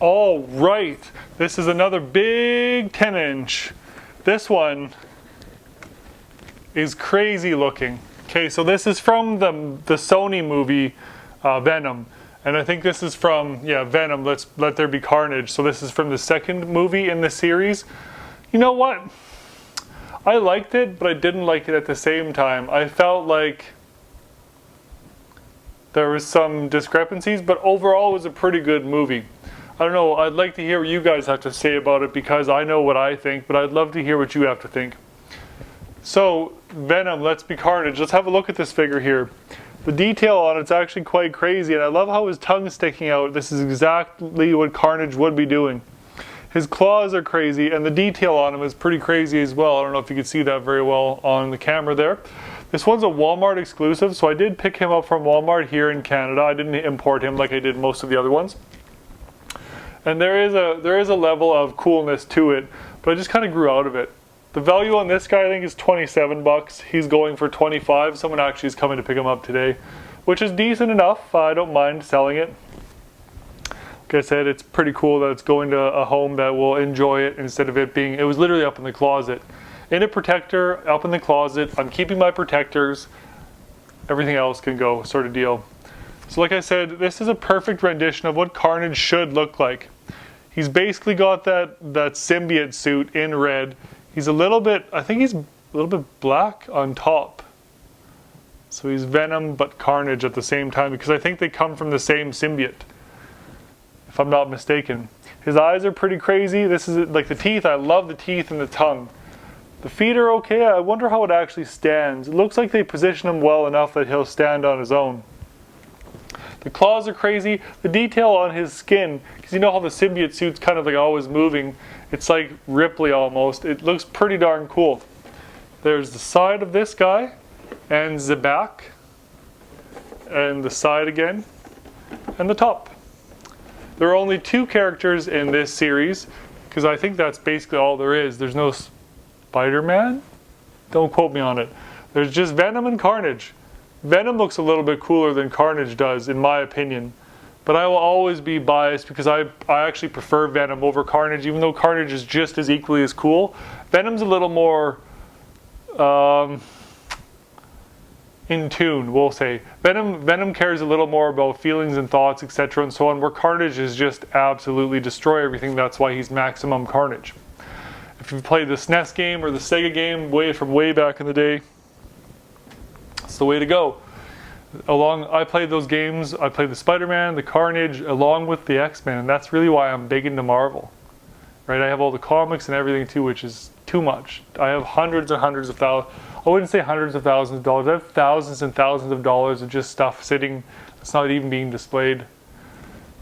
All right, this is another big 10-inch. This one is crazy looking. Okay, so this is from the Sony movie Venom. And I think this is from, yeah, Venom, Let There Be Carnage. So this is from the second movie in the series. You know what? I liked it, but I didn't like it at the same time. I felt like there was some discrepancies, but overall it was a pretty good movie. I don't know, I'd like to hear what you guys have to say about it because I know what I think, but I'd love to hear what you have to think. So, Venom, Let's Be Carnage. Let's have a look at this figure here. The detail on it's actually quite crazy, and I love how his tongue is sticking out. This is exactly what Carnage would be doing. His claws are crazy, and the detail on him is pretty crazy as well. I don't know if you can see that very well on the camera there. This one's a Walmart exclusive, so I did pick him up from Walmart here in Canada. I didn't import him like I did most of the other ones. And there is a level of coolness to it, but I just kind of grew out of it. The value on this guy I think is 27 bucks. He's going for 25. Someone actually is coming to pick him up today, which is decent enough. I don't mind selling it. Like I said, it's pretty cool that it's going to a home that will enjoy it instead of it being, it was literally up in the closet. In a protector, up in the closet. I'm keeping my protectors. Everything else can go, sort of deal. So like I said, this is a perfect rendition of what Carnage should look like. He's basically got that symbiote suit in red. He's a little bit, I think he's a little bit black on top. So he's Venom but Carnage at the same time because I think they come from the same symbiote, if I'm not mistaken. His eyes are pretty crazy. This is like the teeth. I love the teeth and the tongue. The feet are okay. I wonder how it actually stands. It looks like they position him well enough that he'll stand on his own. The claws are crazy. The detail on his skin, because you know how the symbiote suit's kind of like always moving. It's like Ripley almost. It looks pretty darn cool. There's the side of this guy, and the back, and the side again, and the top. There are only 2 characters in this series, because I think that's basically all there is. There's no Spider-Man? Don't quote me on it. There's just Venom and Carnage. Venom looks a little bit cooler than Carnage does, in my opinion. But I will always be biased because I actually prefer Venom over Carnage, even though Carnage is just as equally as cool. Venom's a little more in tune, we'll say. Venom cares a little more about feelings and thoughts, etc. and so on, where Carnage is just absolutely destroy everything. That's why he's maximum Carnage. If you've played the SNES game or the Sega game from way back in the day, it's the way to go. I played those games. I played the Spider-Man, the Carnage, along with the X-Men, and that's really why I'm big into Marvel. Right? I have all the comics and everything too, which is too much. I have hundreds and hundreds of thousands. I wouldn't say hundreds of thousands of dollars. I have thousands and thousands of dollars of just stuff sitting that's not even being displayed.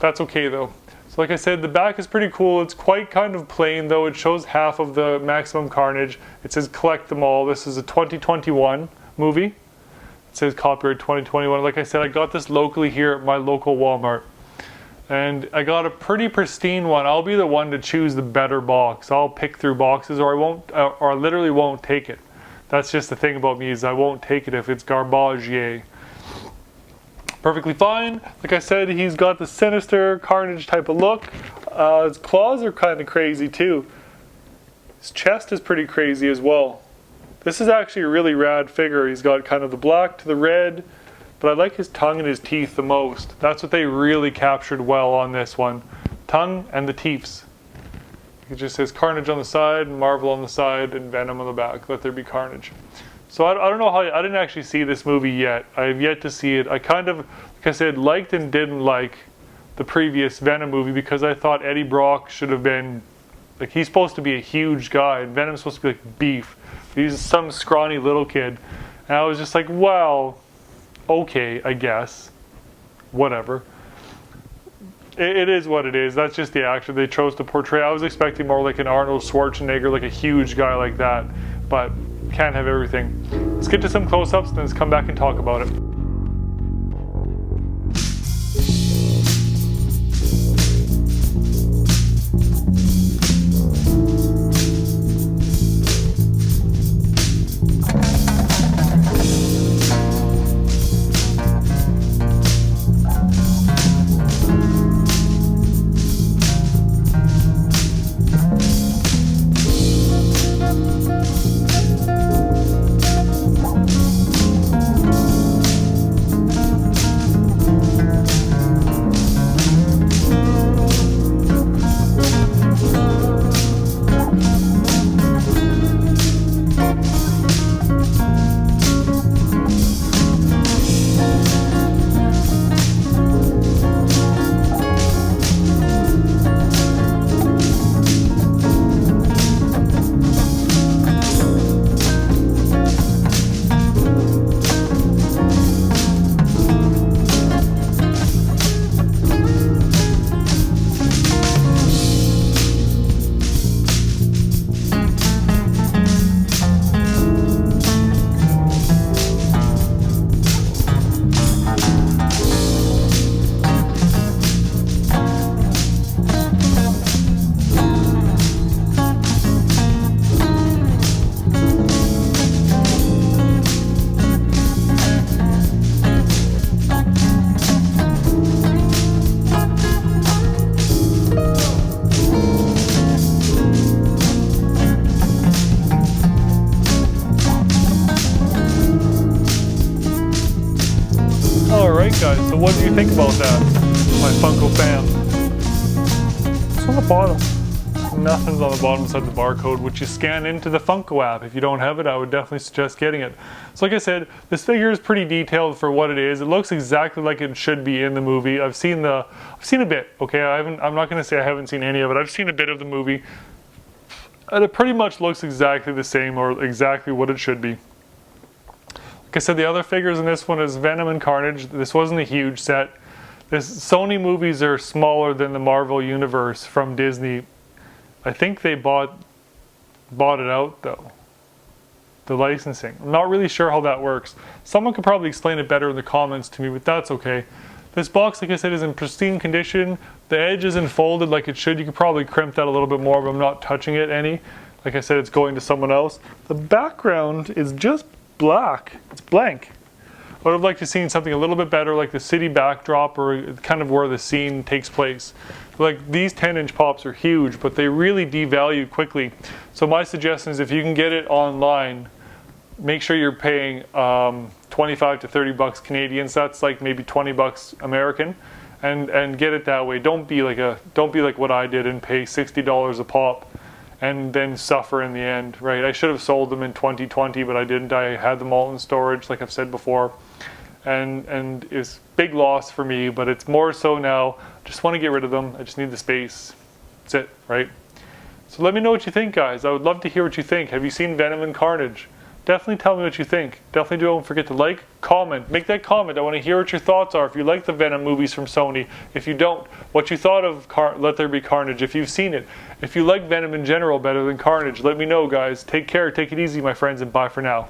That's okay though. So like I said, the back is pretty cool. It's quite kind of plain though. It shows half of the maximum Carnage. It says collect them all. This is a 2021 movie. It says copyright 2021. Like I said, I got this locally here at my local Walmart. And I got a pretty pristine one. I'll be the one to choose the better box. I'll pick through boxes or I literally won't take it. That's just the thing about me is I won't take it if it's garbage. Perfectly fine. Like I said, he's got the sinister Carnage type of look. His claws are kind of crazy too. His chest is pretty crazy as well. This is actually a really rad figure. He's got kind of the black to the red, but I like his tongue and his teeth the most. That's what they really captured well on this one. Tongue and the teeth. It just says Carnage on the side, Marvel on the side, and Venom on the back. Let There Be Carnage. So I don't know how, I didn't actually see this movie yet. I have yet to see it. I kind of, like I said, liked and didn't like the previous Venom movie because I thought Eddie Brock should have been, like he's supposed to be a huge guy, and Venom's supposed to be like beef. He's some scrawny little kid. And I was just like, well, okay, I guess. Whatever. It is what it is. That's just the actor they chose to portray. I was expecting more like an Arnold Schwarzenegger, like a huge guy like that. But can't have everything. Let's get to some close-ups and then let's come back and talk about it. you think about that, my Funko fam? What's on the bottom? Nothing's on the bottom beside the barcode, which you scan into the Funko app. If you don't have it, I would definitely suggest getting it. So like I said, this figure is pretty detailed for what it is. It looks exactly like it should be in the movie. I've seen a bit, okay? I'm not gonna say I haven't seen any of it. I've seen a bit of the movie. And it pretty much looks exactly the same, or exactly what it should be. Like I said, the other figures in this one is Venom and Carnage. This wasn't a huge set. Sony movies are smaller than the Marvel universe from Disney. I think they bought it out though. The licensing. I'm not really sure how that works. Someone could probably explain it better in the comments to me, but that's okay. This box, like I said, is in pristine condition. The edge isn't folded like it should. You could probably crimp that a little bit more, but I'm not touching it any. Like I said, it's going to someone else. The background is just black. It's blank. I would have liked to have seen something a little bit better, like the city backdrop, or kind of where the scene takes place. Like, these 10-inch pops are huge, but they really devalue quickly. So my suggestion is, if you can get it online, make sure you're paying 25 to 30 bucks Canadian. So that's like maybe 20 bucks American, and get it that way. Don't be like what I did and pay $60 a pop and then suffer in the end, right? I should have sold them in 2020, but I didn't. I had them all in storage, like I've said before, and it's big loss for me. But it's more so now. Just want to get rid of them. I just need the space. That's it, right? So let me know what you think, guys. I would love to hear what you think. Have you seen Venom and Carnage? Definitely tell me what you think. Definitely don't forget to like, comment, make that comment. I want to hear what your thoughts are. If you like the Venom movies from Sony, if you don't, what you thought of Let There Be Carnage, if you've seen it. If you like Venom in general better than Carnage, let me know, guys. Take care, take it easy, my friends, and bye for now.